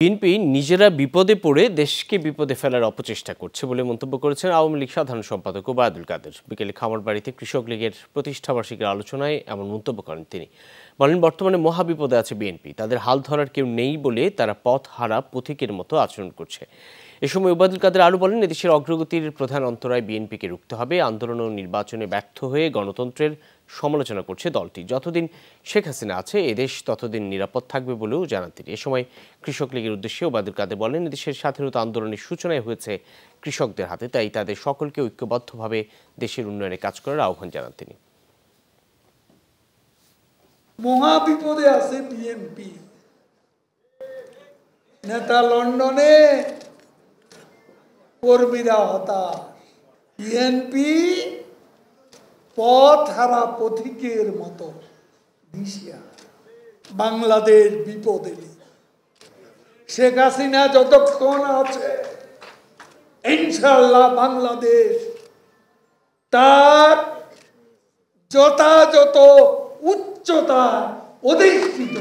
BNP নিজেরা বিপদে পড়ে দেশকে বিপদে ফেলার অপচেষ্টা করছে বলে মন্তব্য করেছেন আওয়ামী লীগ সাধারণ সম্পাদক ওবায়দুল কাদের। বিকেলে খামারবাড়িতে কৃষক লীগের প্রতিষ্ঠাবার্ষিকীর আলোচনায় এমন মন্তব্য করেন তিনি। বলেন, বর্তমানে মহাবিপদে আছে বিএনপি, তাদের হাল ধরার কেউ নেই বলে তারা পথ হারা পথিকের মতো আচরণ করছে। এ সময় ওবায়দুল কাদের আরও বলেন, এদেশের অগ্রগতির প্রধান অন্তরায় বিএনপিকে রুখতে হবে। আন্দোলন ও নির্বাচনে ব্যর্থ হয়ে গণতন্ত্রের সমালোচনা করছে দলটি। যতদিন শেখ হাসিনা আছে এদেশ ততদিন নিরাপদ থাকবে বলেও জানান তিনি। এ সময় কৃষক লীগের উদ্দেশ্যে ওবায়দুল কাদের বলেন, এদেশের স্বাধীনতা আন্দোলনের সূচনায় হয়েছে কৃষকদের হাতে, তাই তাদের সকলকে ঐক্যবদ্ধভাবে দেশের উন্নয়নে কাজ করার আহ্বান জানান তিনি। মহাবিপদে আছে বিএনপি। নেতা লন্ডনে, কর্মীরা হতাশ। বিএনপি পথ হারা পথিকের মতো দিশিয়া। বাংলাদেশ বিপদে। শেখ হাসিনা যতক্ষণ আছে ইনশাআল্লাহ বাংলাদেশ তার যথাযথ উচ্চতা অধিষ্ঠিত।